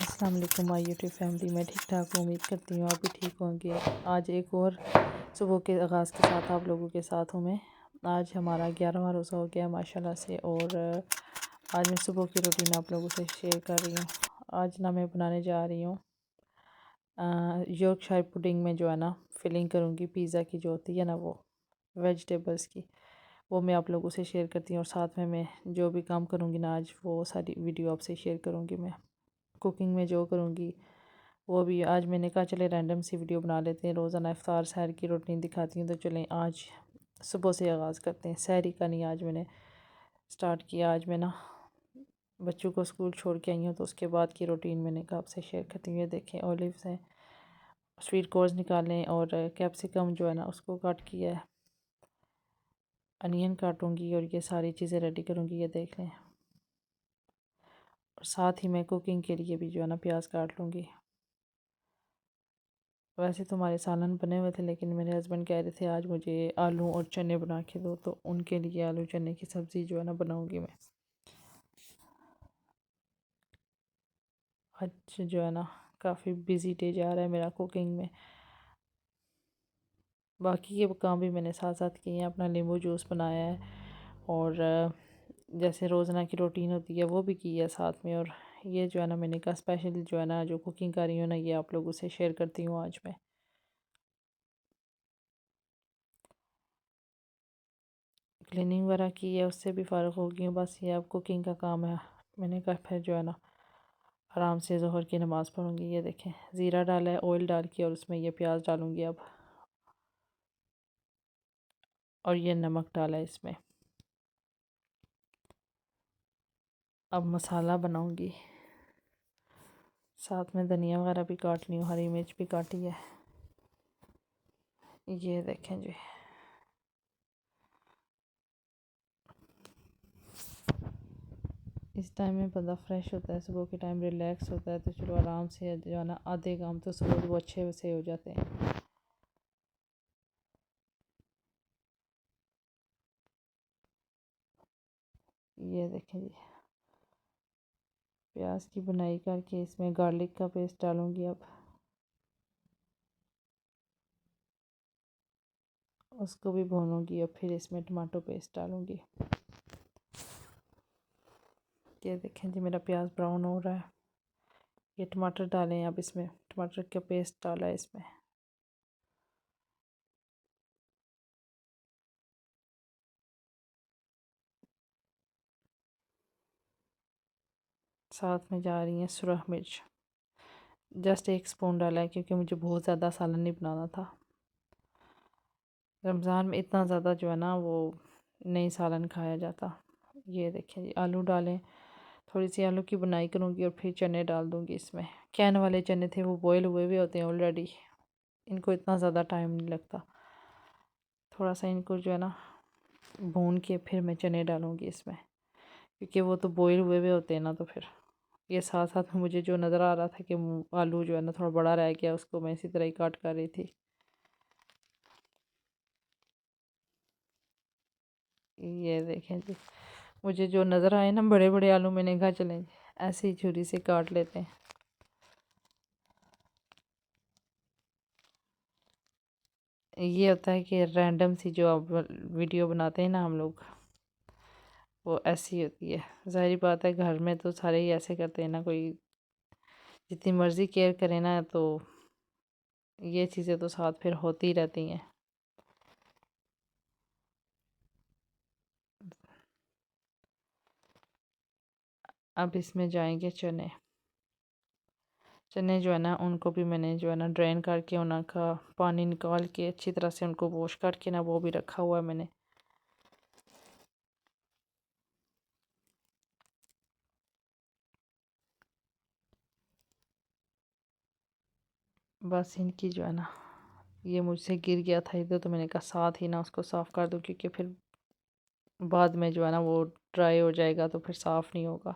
अस्सलाम वालेकुम my YouTube family. मैं ठीक ठाक हूँ, उम्मीद करती हूँ आप भी ठीक होंगे। आज एक और सुबह के आगाज़ के साथ आप लोगों के साथ हूँ मैं। आज हमारा 11वां रोज़ा हो गया माशाल्लाह से, और आज मैं सुबह की रूटीन आप लोगों से शेयर कर रही हूँ। आज ना मैं बनाने जा रही हूँ यॉर्कशायर पुडिंग में जो है ना फिलिंग करूँगी पिज़्ज़ा की जो होती है ना वो वेजिटेबल्स की, वो मैं आप लोगों से शेयर करती हूँ। और साथ में मैं जो भी काम करूँगी ना आज वो सारी वीडियो आपसे शेयर करूँगी। मैं कुकिंग में जो करूँगी वो भी आज मैंने कहा चले रैंडम सी वीडियो बना लेते हैं। रोज़ाना इफ्तार सहर की रूटीन दिखाती हूँ, तो चलें आज सुबह से आगाज़ करते हैं। सहरी का नहीं आज मैंने स्टार्ट किया। आज मैं ना बच्चों को स्कूल छोड़ के आई हूँ, तो उसके बाद की रूटीन मैंने कहा आपसे शेयर करती हूँ। ये देखें ऑलिव्स हैं, स्वीट कॉर्न्स निकालें, और कैप्सिकम जो है ना उसको काट किया है, अनियन काटूँगी और ये सारी चीज़ें रेडी करूँगी। ये देख लें, और साथ ही मैं कुकिंग के लिए भी जो है ना प्याज काट लूँगी। वैसे तो हमारे सालन बने हुए थे, लेकिन मेरे हस्बैंड कह रहे थे आज मुझे आलू और चने बना के दो, तो उनके लिए आलू चने की सब्ज़ी जो है ना बनाऊँगी मैं। आज जो है ना काफ़ी बिज़ी डे जा रहा है मेरा कुकिंग में। बाकी के काम भी मैंने साथ साथ किए हैं। अपना नींबू जूस बनाया है, और जैसे रोज़ाना की रूटीन होती है वो भी की है साथ में। और ये जो है ना मैंने कहा स्पेशल जो है ना जो कुकिंग कर रही हूँ ना ये आप लोगों से शेयर करती हूँ आज मैं। क्लीनिंग वगैरह की है, उससे भी फ़ारिग हो गई हूँ। बस ये अब कुकिंग का काम है। मैंने कहा फिर जो है ना आराम से ज़ोहर की नमाज़ पढ़ूँगी। ये देखें ज़ीरा डाला है ऑयल डाल के, और उसमें ये प्याज डालूँगी अब, और ये नमक डाला है इसमें। अब मसाला बनाऊँगी, साथ में धनिया वगैरह भी काट ली हूँ, हरी मिर्च भी काटी है। ये देखें जी, इस टाइम में बंदा फ्रेश होता है, सुबह के टाइम रिलैक्स होता है, तो चलो आराम से जो है ना आधे काम तो सुबह वो अच्छे से हो जाते हैं। ये देखें जी, प्याज की बुनाई करके इसमें गार्लिक का पेस्ट डालूँगी अब, उसको भी भूनूंगी, और फिर इसमें टमाटो पेस्ट डालूँगी। ये देखें जी मेरा प्याज ब्राउन हो रहा है। ये टमाटर डालें अब इसमें, टमाटर का पेस्ट डाला है इसमें। साथ में जा रही है सुरख मिर्च, जस्ट 1 स्पून डाला है, क्योंकि मुझे बहुत ज़्यादा सालन नहीं बनाना था। रमज़ान में इतना ज़्यादा जो है ना वो नहीं सालन खाया जाता। ये देखें जी आलू डालें, थोड़ी सी आलू की बुनाई करूँगी, और फिर चने डाल दूँगी इसमें। कैन वाले चने थे, वो बॉयल हुए हुए होते हैं ऑलरेडी, इनको इतना ज़्यादा टाइम नहीं लगता। थोड़ा सा इनको जो है ना भून के फिर मैं चने डालूँगी इसमें, क्योंकि वो तो बॉयल हुए हुए होते हैं ना। तो फिर ये साथ साथ में मुझे जो नज़र आ रहा था कि आलू जो है ना थोड़ा बड़ा रह गया, उसको मैं इसी तरह ही काट कर रही थी। ये देखें जी, मुझे जो नज़र आए ना बड़े बड़े आलू, मैंने कहा चलें ऐसे ही छुरी से काट लेते हैं। ये होता है कि रैंडम सी जो अब वीडियो बनाते हैं ना हम लोग, वो ऐसी होती है। ज़ाहिर बात है घर में तो सारे ही ऐसे करते हैं ना, कोई जितनी मर्ज़ी केयर करे ना, तो ये चीज़ें तो साथ फिर होती ही रहती हैं। अब इसमें जाएंगे चने। चने जो है ना उनको भी मैंने जो है ना ड्रेन करके उनका पानी निकाल के अच्छी तरह से उनको वॉश करके ना वो भी रखा हुआ है मैंने। बस इनकी जो है ना ये मुझसे गिर गया था इधर, तो मैंने कहा साथ ही ना उसको साफ़ कर दूँ, क्योंकि फिर बाद में जो है ना वो ड्राई हो जाएगा तो फिर साफ़ नहीं होगा।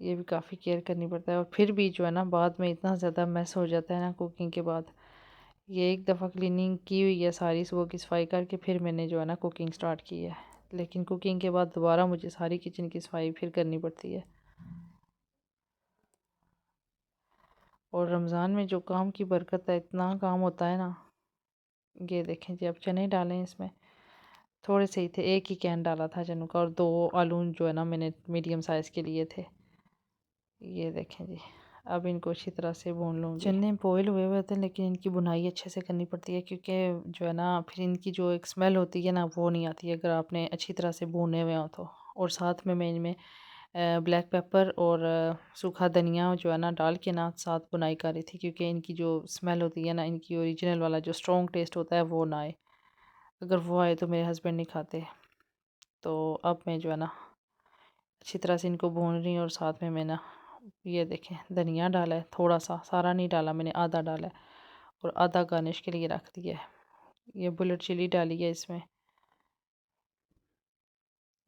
ये भी काफ़ी केयर करनी पड़ता है, और फिर भी जो है ना बाद में इतना ज़्यादा मैस हो जाता है ना कुकिंग के बाद। ये एक दफ़ा क्लीनिंग की हुई है सारी सुबह की सफाई करके, फिर मैंने जो है ना कुकिंग स्टार्ट की है। लेकिन कुकिंग के बाद दोबारा मुझे सारी किचन की सफाई फिर करनी पड़ती है। और रमज़ान में जो काम की बरकत है, इतना काम होता है ना। ये देखें जी, अब चने डालें इसमें। थोड़े से ही थे, एक ही कैन डाला था चनों का, और 2 आलू जो है ना मैंने मीडियम साइज़ के लिए थे। ये देखें जी, अब इनको अच्छी तरह से भून लूँगी। चने बॉयल हुए हुए होते हैं, लेकिन इनकी बुनाई अच्छे से करनी पड़ती है, क्योंकि जो है ना फिर इनकी जो एक स्मेल होती है ना, वो नहीं आती है अगर आपने अच्छी तरह से भुने हुए हो तो। और साथ में मैं इनमें ब्लैक पेपर और सूखा धनिया जो है ना डाल के ना साथ बुनाई कर रही थी, क्योंकि इनकी जो स्मेल होती है ना, इनकी ओरिजिनल वाला जो स्ट्रॉन्ग टेस्ट होता है वो ना आए। अगर वो आए तो मेरे हस्बैंड नहीं खाते। तो अब मैं जो है ना अच्छी तरह से इनको भून रही हूँ, और साथ में मैं ना ये देखें धनिया डाला है थोड़ा सा, सारा नहीं डाला मैंने, आधा डाला है, और आधा गार्निश के लिए रख दिया है। ये बुलेट चिली डाली है इसमें,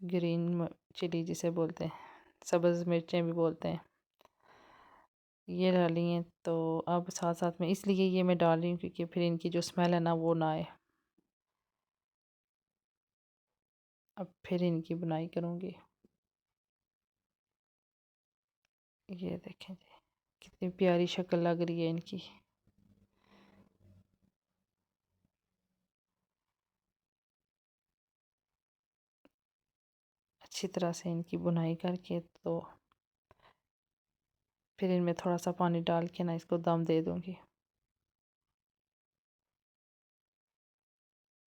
ग्रीन चिली जिसे बोलते हैं, सब्ज़ मिर्चें भी बोलते हैं, ये डाली हैं। तो अब साथ साथ में इसलिए ये मैं डाल रही हूँ क्योंकि फिर इनकी जो स्मेल है ना वो ना आए। अब फिर इनकी बुनाई करूँगी। ये देखें जी, कितनी प्यारी शक्ल लग रही है इनकी। अच्छी तरह से इनकी बुनाई करके तो फिर इनमें थोड़ा सा पानी डाल के ना इसको दम दे दूँगी।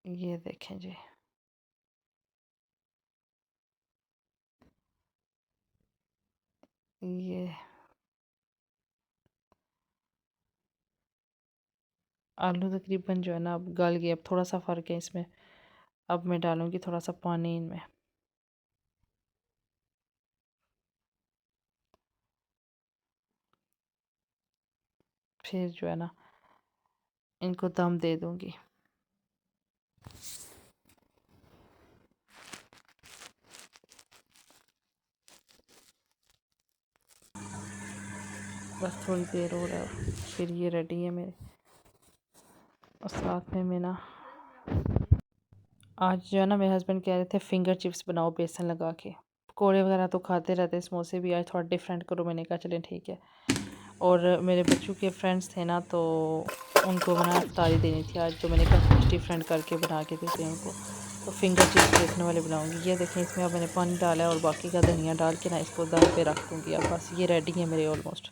ये देखें जी, ये आलू तकरीबन जो है ना अब गल गए। अब थोड़ा सा फ़र्क है इसमें। अब मैं डालूँगी थोड़ा सा पानी इनमें। फिर जो है ना इनको दम दे दूँगी। बस थोड़ी देर हो रहा है, फिर ये रेडी है मेरे। और साथ में मैं ना आज जो है ना मेरे हस्बैंड कह रहे थे फिंगर चिप्स बनाओ बेसन लगा के। पकौड़े वगैरह तो खाते रहते हैं, समोसे भी, आज थोड़ा डिफरेंट करो। मैंने कहा चलें ठीक है। और मेरे बच्चों के फ्रेंड्स थे ना, तो उनको बना इफ्तारी देनी थी आज, तो मैंने कहा कुछ डिफरेंट करके बना के देते हैं उनको। तो फिंगर चिप्स बेसन वाले बनाऊँगी। ये देखें, इसमें अब मैंने पानी डाला है और बाकी का धनिया डाल के ना इसको दम पे रख दूँगी। अब बस ये रेडी है मेरे ऑलमोस्ट।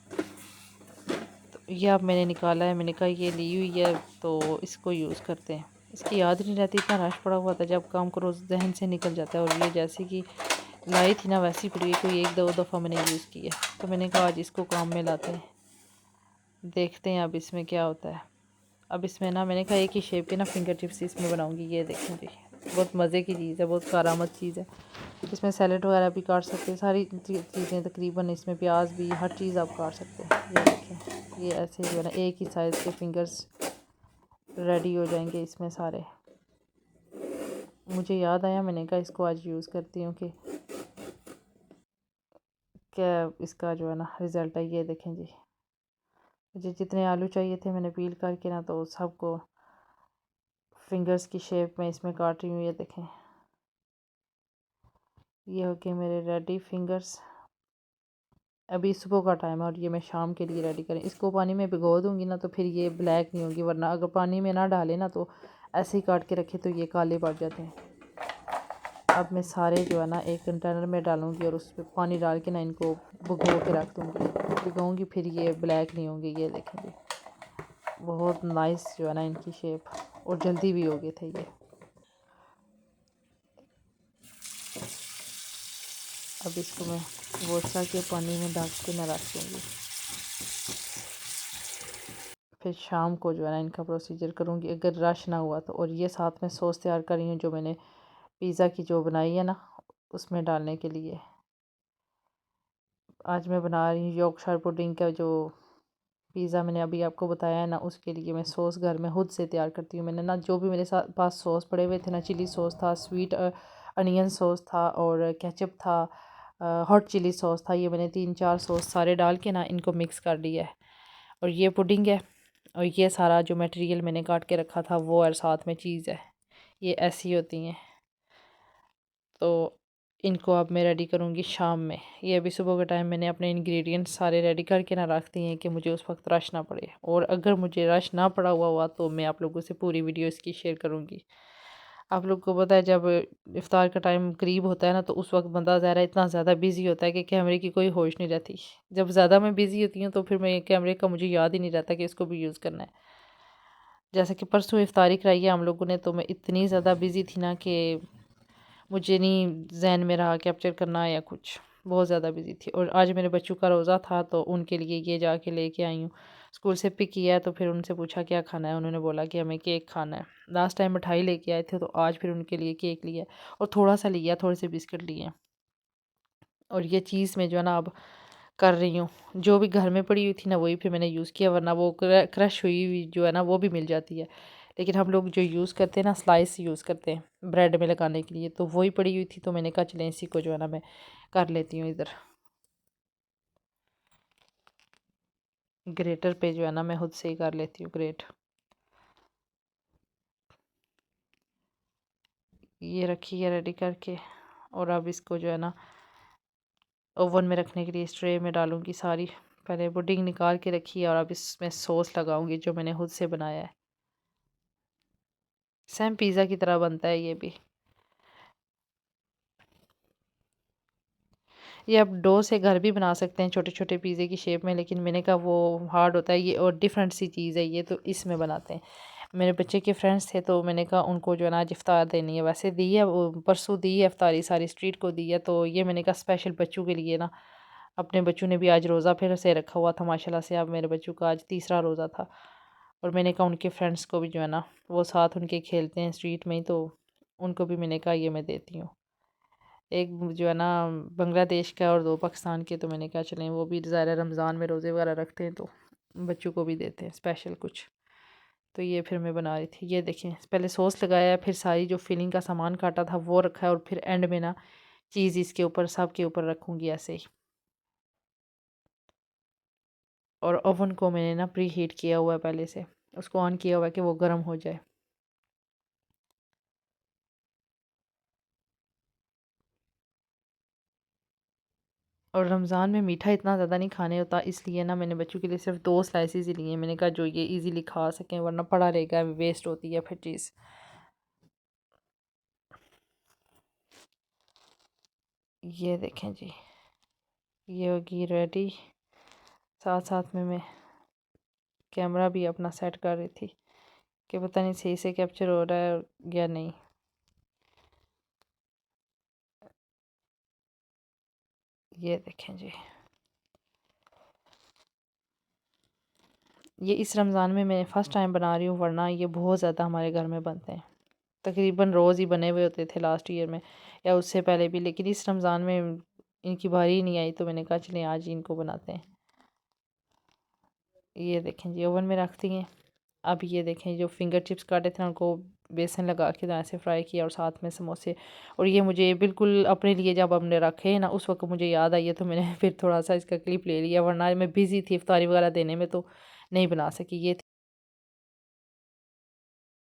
तो ये अब मैंने निकाला है, मैंने कहा ये ली हुई है तो इसको यूज़ करते हैं। इसकी याद नहीं रहती, इतना रश पड़ा हुआ था, जब काम करो जहन से निकल जाता है। और ये जैसे कि लाई थी ना वैसी पड़ी हुई, कोई 1-2 दफ़ा मैंने यूज़ की है। तो मैंने कहा आज इसको काम में लाते हैं, देखते हैं अब इसमें क्या होता है। अब इसमें ना मैंने कहा एक ही शेप के ना फिंगर चिप्स इसमें बनाऊंगी। ये देखें जी, बहुत मज़े की चीज़ है, बहुत कारामद चीज़ है। इसमें सैलेड वगैरह भी काट सकते हैं, सारी चीज़ें तकरीबन, इसमें प्याज भी, हर चीज़ आप काट सकते हैं। ये देखें, ये ऐसे जो है ना एक ही साइज़ के फिंगर्स रेडी हो जाएंगे इसमें सारे। मुझे याद आया, मैंने कहा इसको आज यूज़ करती हूँ कि क्या इसका जो है ना रिज़ल्ट है। ये देखें जी, मुझे जितने आलू चाहिए थे मैंने पील करके ना तो सबको फिंगर्स की शेप में इसमें काट रही हूँ। ये देखें, ये हो गए मेरे रेडी फिंगर्स। अभी सुबह का टाइम है और ये मैं शाम के लिए रेडी करें। इसको पानी में भिगो दूँगी ना तो फिर ये ब्लैक नहीं होगी, वरना अगर पानी में ना डालें ना तो ऐसे ही काट के रखे तो ये काले पड़ जाते हैं। अब मैं सारे जो है ना एक कंटेनर में डालूँगी और उस पर पानी डाल के ना इनको भिगो के रख दूँगी। भिगोऊँगी फिर ये ब्लैक नहीं होंगे। ये देखेंगे, बहुत नाइस जो है ना इनकी शेप, और जल्दी भी हो गए थे ये। अब इसको मैं वोसा के पानी में ढक के ना रख दूँगी। फिर शाम को जो है ना इनका प्रोसीजर करूँगी, अगर रश ना हुआ तो। और ये साथ में सॉस तैयार कर रही हूँ जो मैंने पिज़्ज़ा की जो बनाई है ना उसमें डालने के लिए। आज मैं बना रही हूँ यॉर्कशायर पुडिंग का जो पिज़्ज़ा मैंने अभी आपको बताया है ना, उसके लिए मैं सॉस घर में खुद से तैयार करती हूँ। मैंने ना जो भी मेरे साथ पास सॉस पड़े हुए थे ना, चिली सॉस था, स्वीट अनियन सॉस था, और केचप था, हॉट चिली सॉस था, ये मैंने 3-4 सॉस सारे डाल के ना इनको मिक्स कर लिया है। और ये पुडिंग है, और ये सारा जो मटेरियल मैंने काट के रखा था वो, और साथ में चीज़ है। ये ऐसी होती हैं। तो इनको अब मैं रेडी करूँगी शाम में। ये अभी सुबह के टाइम मैंने अपने इंग्रेडिएंट्स सारे रेडी करके ना रख दिए हैं कि मुझे उस वक्त रश ना पड़े, और अगर मुझे रश ना पड़ा हुआ तो मैं आप लोगों से पूरी वीडियो इसकी शेयर करूँगी। आप लोग को पता है जब इफ्तार का टाइम करीब होता है ना, तो उस वक्त बंदा ज़ाहिर है इतना ज़्यादा बिजी होता है कि कैमरे की कोई होश नहीं रहती। जब ज़्यादा मैं बिज़ी होती हूँ तो फिर मैं कैमरे का मुझे याद ही नहीं रहता कि इसको भी यूज़ करना है। जैसे कि परसों इफ्तारी कराई है हम लोगों ने, तो मैं इतनी ज़्यादा बिज़ी थी ना कि मुझे नहीं जहन में रहा कैप्चर करना या कुछ, बहुत ज़्यादा बिज़ी थी। और आज मेरे बच्चों का रोज़ा था तो उनके लिए ये जाके लेके आई हूँ। स्कूल से पिक किया है तो फिर उनसे पूछा क्या खाना है, उन्होंने बोला कि हमें केक खाना है। लास्ट टाइम मिठाई लेके आए थे तो आज फिर उनके लिए केक लिया और थोड़ा सा लिया, थोड़े से बिस्किट लिए। और ये चीज़ मैं जो है ना अब कर रही हूँ, जो भी घर में पड़ी हुई थी ना वही फिर मैंने यूज़ किया, वरना वो क्रश हुई हुई जो है ना वो भी मिल जाती है। लेकिन हम लोग जो यूज़ करते हैं ना, स्लाइस यूज़ करते हैं ब्रेड में लगाने के लिए, तो वही पड़ी हुई थी तो मैंने कहा चलें इसी को जो है ना मैं कर लेती हूँ इधर ग्रेटर पे, जो है ना मैं खुद से ही कर लेती हूँ ग्रेट। ये रखी है रेडी करके, और अब इसको जो है ना ओवन में रखने के लिए इस ट्रे में डालूँगी सारी। पहले पुडिंग निकाल के रखी है और अब इसमें सॉस लगाऊंगी जो मैंने खुद से बनाया है। सेम पिज़्ज़ा की तरह बनता है ये भी। ये आप डो से घर भी बना सकते हैं छोटे छोटे पिज़्ज़े की शेप में, लेकिन मैंने कहा वो हार्ड होता है ये, और डिफरेंट सी चीज़ है ये, तो इसमें बनाते हैं। मेरे बच्चे के फ्रेंड्स थे तो मैंने कहा उनको जो है ना आज इफ्तार देनी है, वैसे दी है वो परसों दी है इफ्तारी सारी स्ट्रीट को दी है, तो ये मैंने कहा स्पेशल बच्चों के लिए ना। अपने बच्चों ने भी आज रोज़ा फिर से रखा हुआ था माशाल्लाह से, अब मेरे बच्चों का आज तीसरा रोज़ा था। और मैंने कहा उनके फ्रेंड्स को भी जो है ना वो साथ उनके खेलते हैं स्ट्रीट में ही, तो उनको भी मैंने कहा ये मैं देती हूँ। एक जो है ना बांग्लादेश का और दो पाकिस्तान के, तो मैंने कहा चलें वो भी ज़ाहिर है रमज़ान में रोज़े वगैरह रखते हैं तो बच्चों को भी देते हैं स्पेशल कुछ। तो ये फिर मैं बना रही थी। ये देखें पहले सॉस लगाया है, फिर सारी जो फिलिंग का सामान काटा था वो रखा है, और फिर एंड में ना चीज़ इसके ऊपर सब के ऊपर रखूँगी ऐसे ही। और ओवन को मैंने ना प्री हीट किया हुआ है पहले से, उसको ऑन किया हुआ है कि वो गर्म हो जाए। और रमज़ान में मीठा इतना ज़्यादा नहीं खाने होता, इसलिए ना मैंने बच्चों के लिए सिर्फ 2 स्लाइसेस ही लिए। मैंने कहा जो ये इजीली खा सकें, वरना पड़ा रहेगा वेस्ट होती है फिर चीज़। ये देखें जी, ये होगी रेडी। साथ साथ में मैं कैमरा भी अपना सेट कर रही थी कि पता नहीं सही से कैप्चर हो रहा है या नहीं। ये देखें जी, ये इस रमज़ान में मैं फ़र्स्ट टाइम बना रही हूँ, वरना ये बहुत ज़्यादा हमारे घर में बनते हैं। तकरीबन रोज़ ही बने हुए होते थे लास्ट ईयर में या उससे पहले भी, लेकिन इस रमज़ान में इनकी बारी नहीं आई तो मैंने कहा चलें आज ही इनको बनाते हैं। ये देखें जी ओवन में रख दिए। अब ये देखें जो फिंगर चिप्स काटे थे उनको बेसन लगा के ऐसे फ्राई किया, और साथ में समोसे। और ये मुझे बिल्कुल अपने लिए जब हमने रखे ना उस वक्त मुझे याद आई है, तो मैंने फिर थोड़ा सा इसका क्लिप ले लिया, वरना मैं बिज़ी थी इफ्तारी वगैरह देने में तो नहीं बना सकी। ये